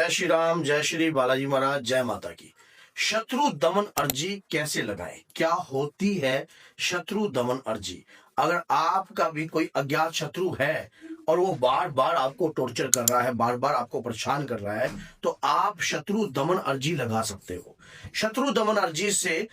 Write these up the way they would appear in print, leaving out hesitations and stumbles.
जय श्री राम, जय श्री बालाजी महाराज, जय माता की। शत्रु दमन अर्जी कैसे लगाएं? क्या होती है शत्रु दमन अर्जी? अगर आपका भी कोई अज्ञात शत्रु है और वो बार बार आपको टॉर्चर कर रहा है, बार बार आपको परेशान कर रहा है, तो आप शत्रु दमन अर्जी लगा सकते हो। शत्रु दमन अर्जी से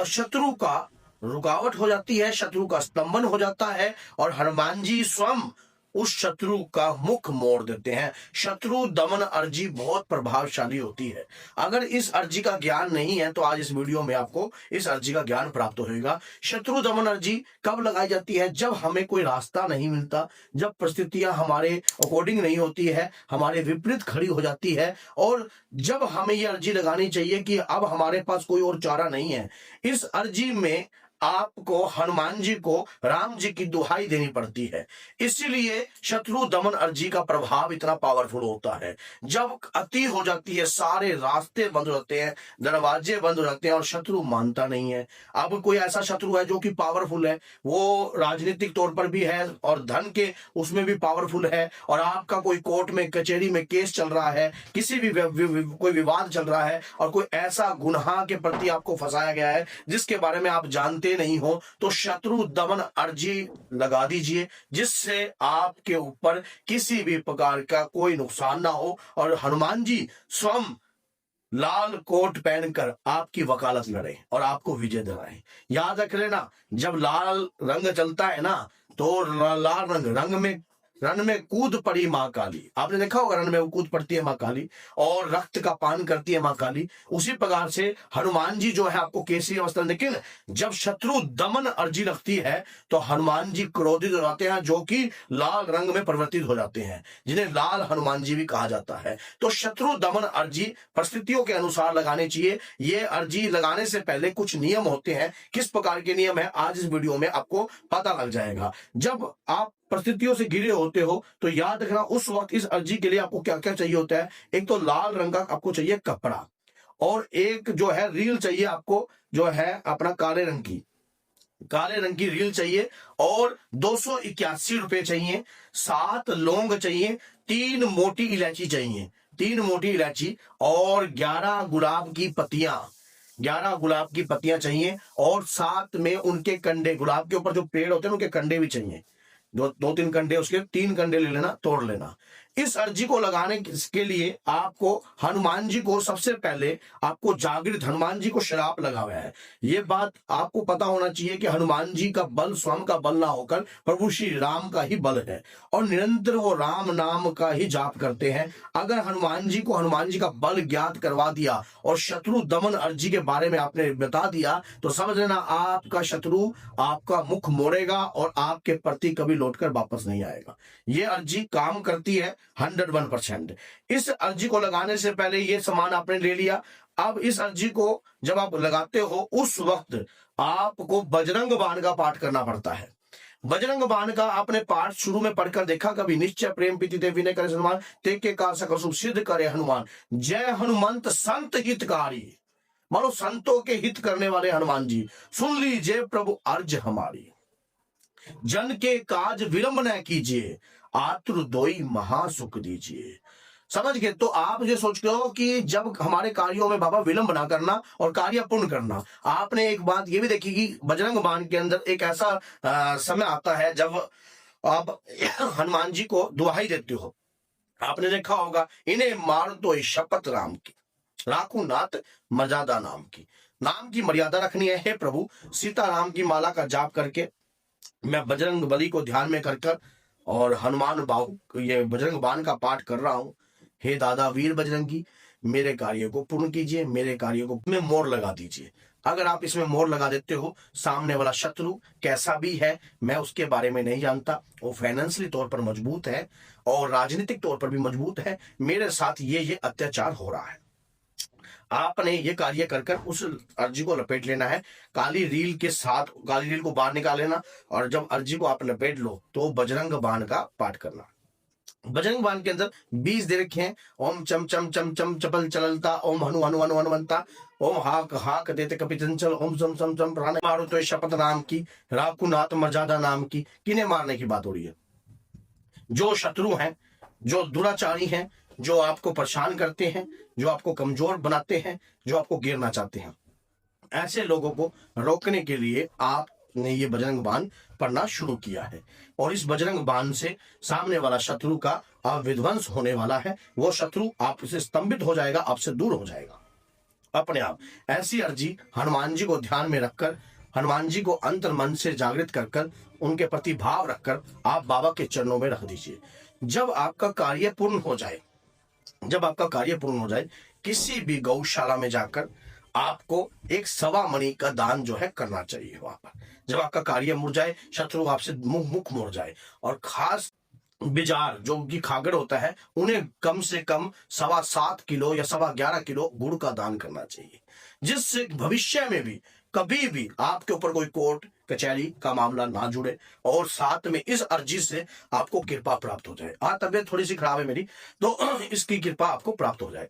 शत्रु का रुकावट हो जाती है, शत्रु का स्तंभन हो जाता है और हनुमान जी स्वयं उस शत्रु का मुख मोड़ देते हैं। शत्रु दमन अर्जी बहुत प्रभावशाली होती है। अगर इस अर्जी का ज्ञान नहीं है तो आज इस वीडियो में आपको इस अर्जी का ज्ञान प्राप्त होगा। शत्रु दमन अर्जी कब लगाई जाती है? जब हमें कोई रास्ता नहीं मिलता, जब परिस्थितियां हमारे अकॉर्डिंग नहीं होती है, हमारे विपरीत खड़ी हो जाती है और जब हमें यह अर्जी लगानी चाहिए कि अब हमारे पास कोई और चारा नहीं है। इस अर्जी में आपको हनुमान जी को राम जी की दुहाई देनी पड़ती है। इसीलिए शत्रु दमन अर्जी का प्रभाव इतना पावरफुल होता है। जब अति हो जाती है, सारे रास्ते बंद हो जाते हैं, दरवाजे बंद हो जाते हैं और शत्रु मानता नहीं है। अब कोई ऐसा शत्रु है जो कि पावरफुल है, वो राजनीतिक तौर पर भी है और धन के उसमें भी पावरफुल है, और आपका कोई कोर्ट में कचहरी में केस चल रहा है, किसी भी कोई विवाद चल रहा है और कोई ऐसा गुनाह के प्रति आपको फंसाया गया है जिसके बारे में आप जानते नहीं हो, तो शत्रु दमन अर्जी लगा दीजिए, जिससे आपके ऊपर किसी भी प्रकार का कोई नुकसान ना हो और हनुमान जी स्वयं लाल कोट पहनकर आपकी वकालत लड़े और आपको विजय दिलाएं। याद रख लेना, जब लाल रंग चलता है ना, तो लाल रन में कूद पड़ी मां काली। आपने देखा होगा, रन में कूद पड़ती है मां काली और रक्त का पान करती है मां काली। उसी प्रकार से हनुमान जी जो है आपको केसरी वस्त्र, लेकिन जब शत्रु दमन अर्जी लगती है तो हनुमान जी क्रोधित हो जाते हैं, जो कि लाल रंग में परिवर्तित हो जाते हैं, जिन्हें लाल हनुमान जी भी कहा जाता है। तो शत्रु दमन अर्जी परिस्थितियों के अनुसार लगानी चाहिए। ये अर्जी लगाने से पहले कुछ नियम होते हैं। किस प्रकार के नियम है आज इस वीडियो में आपको पता लग जाएगा। जब आप परिस्थितियों से घिरे होते हो तो याद रखना, उस वक्त इस अर्जी के लिए आपको क्या क्या चाहिए होता है। एक तो लाल रंग का आपको चाहिए कपड़ा, और एक जो है रील चाहिए आपको, जो है अपना काले रंग की रील चाहिए, और 281 रुपए चाहिए। 7 लौंग चाहिए, 3 मोटी इलायची चाहिए, 3 मोटी इलायची, और 11 गुलाब की पत्तियां चाहिए, और साथ में उनके कंडे, गुलाब के ऊपर जो पेड़ होते हैं उनके कंडे भी चाहिए। 2-3 कंडे, उसके 3 कंडे ले लेना, तोड़ लेना। इस अर्जी को लगाने के लिए आपको हनुमान जी को सबसे पहले आपको जागृत हनुमान जी को श्राप लगा हुआ है। ये बात आपको पता होना चाहिए कि हनुमान जी का बल स्वयं का बल ना होकर प्रभु श्री राम का ही बल है, और निरंतर वो राम नाम का ही जाप करते हैं। अगर हनुमान जी का बल ज्ञात करवा दिया और शत्रु दमन अर्जी के बारे में आपने बता दिया, तो समझ लेना आपका शत्रु आपका मुख मोड़ेगा और आपके प्रति कभी लौटकर वापस नहीं आएगा। ये अर्जी काम करती है 101%। इस अर्जी को लगाने से पहले ये सामान आपने ले लिया। अब इस अर्जी को जब आप लगाते हो उस वक्त आपको बजरंग बाण का पाठ करना पड़ता है। बजरंग बाण का आपने पाठ शुरू में पढ़कर देखा कभी? निश्चय प्रेम प्रीति ते विनय करे सन्मान, तेके का सकल शुभ सिद्ध करे हनुमान। जय हनुमंत संत हितकारी, मानो संतों के हित करने वाले हनुमान जी, सुन लीजिए प्रभु अर्ज हमारी। जन के काज विलंब न कीजिए, आतुर दोई महासुख दीजिए। समझ गए? तो आप ये सोचते हो कि जब हमारे कार्यों में बाबा विलंब ना करना और कार्य पूर्ण करना। आपने एक बात ये भी देखी कि बजरंग बाण के अंदर एक ऐसा समय आता है जब आप हनुमान जी को दुहाई देते हो। आपने देखा होगा, इन्हें मार दो शपथ राम की, राखू नाथ मर्यादा नाम की मर्यादा रखनी है। हे प्रभु, सीताराम की माला का जाप करके मैं बजरंग बली को ध्यान में कर और हनुमान बाहु ये बजरंग बाण का पाठ कर रहा हूं। हे दादा वीर बजरंगी, मेरे कार्य को पूर्ण कीजिए, मेरे कार्यों को में मोड़ लगा दीजिए। अगर आप इसमें मोड़ लगा देते हो, सामने वाला शत्रु कैसा भी है मैं उसके बारे में नहीं जानता, वो फाइनेंशियली तौर पर मजबूत है और राजनीतिक तौर पर भी मजबूत है, मेरे साथ ये अत्याचार हो रहा है। आपने ये कार्य कर उस अर्जी को लपेट लेना है। काली रील के साथ काली रील को बाहर निकाल लेना, और जब अर्जी को आप लपेट लो तो बजरंग बाण का पाठ करना। बजरंग बाण के अंदर 20 दे रखे हैं। ओम चम चम चम चम चपल चललता, ओम हनु हनु हनु हनुमंता, ओम हाक हाक देते कपि चंचल, ओम सम सम सम प्राण मारो तो शपथ नाम की, राखू नाथ मर्यादा नाम की। किन्हें मारने की बात हो रही है? जो शत्रु हैं, जो दुराचारी हैं, जो आपको परेशान करते हैं, जो आपको कमजोर बनाते हैं, जो आपको गिरना चाहते हैं, ऐसे लोगों को रोकने के लिए आपने ये बजरंग बाण पढ़ना शुरू किया है। और इस बजरंग बाण से सामने वाला शत्रु का विध्वंस होने वाला है। वो शत्रु आपसे स्तंभित हो जाएगा, आपसे दूर हो जाएगा अपने आप। ऐसी अर्जी हनुमान जी को ध्यान में रखकर, हनुमान जी को अंतर मन से जागृत कर कर, उनके प्रति भाव रखकर आप बाबा के चरणों में रख दीजिए। जब आपका कार्य पूर्ण हो जाए, जब आपका कार्य पूर्ण हो जाए, किसी भी गौशाला में जाकर आपको एक सवा मणि का दान जो है करना चाहिए वहां पर। जब आपका कार्य मुड़ जाए, शत्रु आपसे मुख मोड़ जाए, और खास बिजार जो कि खागड़ होता है, उन्हें कम से कम 7.25 किलो या 11.25 किलो गुड़ का दान करना चाहिए, जिससे भविष्य में भी कभी भी आपके ऊपर कोई कोर्ट कचहरी का मामला ना जुड़े, और साथ में इस अर्जी से आपको कृपा प्राप्त हो जाए। आज तबीयत थोड़ी सी खराब है मेरी, तो इसकी कृपा आपको प्राप्त हो जाए,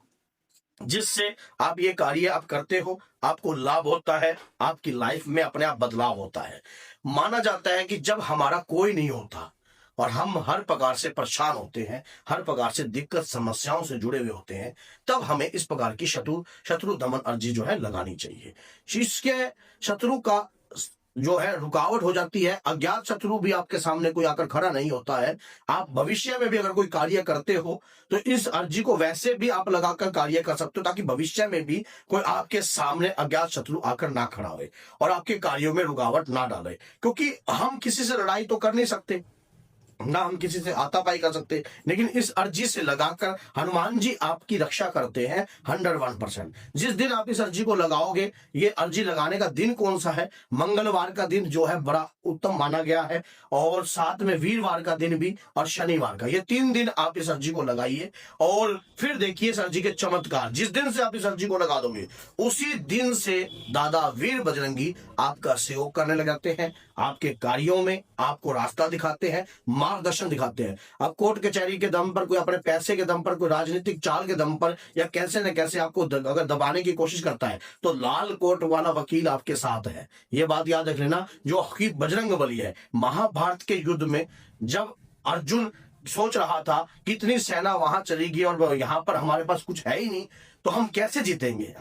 जिससे आप ये कार्य आप करते हो, आपको लाभ होता है, आपकी लाइफ में अपने आप बदलाव होता है। माना जाता है कि जब हमारा कोई नहीं होता और हम हर प्रकार से परेशान होते हैं, हर प्रकार से दिक्कत समस्याओं से जुड़े हुए होते हैं, तब हमें इस प्रकार की शत्रु दमन अर्जी जो है लगानी चाहिए। इसके शत्रु का जो है रुकावट हो जाती है। अज्ञात शत्रु भी आपके सामने कोई आकर खड़ा नहीं होता है। आप भविष्य में भी अगर कोई कार्य करते हो तो इस अर्जी को वैसे भी आप लगाकर कार्य कर सकते हो, ताकि भविष्य में भी कोई आपके सामने अज्ञात शत्रु आकर ना खड़ा हो और आपके कार्यों में रुकावट ना डाले। क्योंकि हम किसी से लड़ाई तो कर नहीं सकते, ना हम किसी से हाथापाई कर सकते, लेकिन इस अर्जी से लगाकर हनुमान जी आपकी रक्षा करते हैं 101%। जिस दिन आप इस अर्जी को लगाओगे, ये अर्जी लगाने का दिन कौन सा है? मंगलवार का दिन जो है बड़ा उत्तम माना गया है, और साथ में वीरवार का दिन भी और शनिवार का। ये 3 दिन आप इस अर्जी को लगाइए और फिर देखिए इस अर्जी के चमत्कार। जिस दिन से आप इस अर्जी को लगा दोगे, उसी दिन से दादा वीर बजरंगी आपका सहयोग करने लग जाते हैं, आपके कार्यों में आपको रास्ता दिखाते हैं, मार्गदर्शन दिखाते हैं। अब कोर्ट कचहरी के दम पर, कोई अपने पैसे के दम पर, कोई राजनीतिक चाल के दम पर, या कैसे न कैसे आपको अगर दबाने की कोशिश करता है, तो लाल कोट वाला वकील आपके साथ है। यह बात याद रख लेना। जो हकीक बजरंग बली है, महाभारत के युद्ध में जब अर्जुन सोच रहा था कि इतनी सेना वहां चलेगी और यहां पर हमारे पास कुछ है ही नहीं, तो हम कैसे जीतेंगे,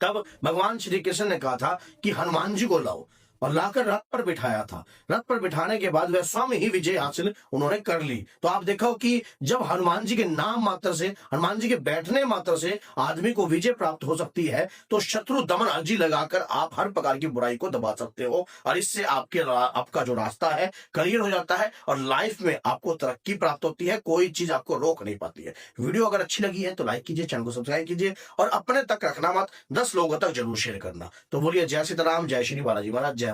तब भगवान श्री कृष्ण ने कहा था कि हनुमान जी को लाओ, और लाकर रथ पर बिठाया था। रथ पर बिठाने के बाद वह स्वयं ही विजय हासिल उन्होंने कर ली। तो आप देखो कि जब हनुमान जी के नाम मात्र से, हनुमान जी के बैठने मात्र से आदमी को विजय प्राप्त हो सकती है, तो शत्रु दमन अर्जी लगाकर आप हर प्रकार की बुराई को दबा सकते हो, और इससे आपका जो रास्ता है क्लियर हो जाता है, और लाइफ में आपको तरक्की प्राप्त होती है। कोई चीज आपको रोक नहीं पाती है। वीडियो अगर अच्छी लगी है तो लाइक कीजिए, चैनल को सब्सक्राइब कीजिए, और अपने तक रखना मत, 10 लोगों तक जरूर शेयर करना। तो बोलिए जय सीताराम, जय श्री बालाजी महाराज, जय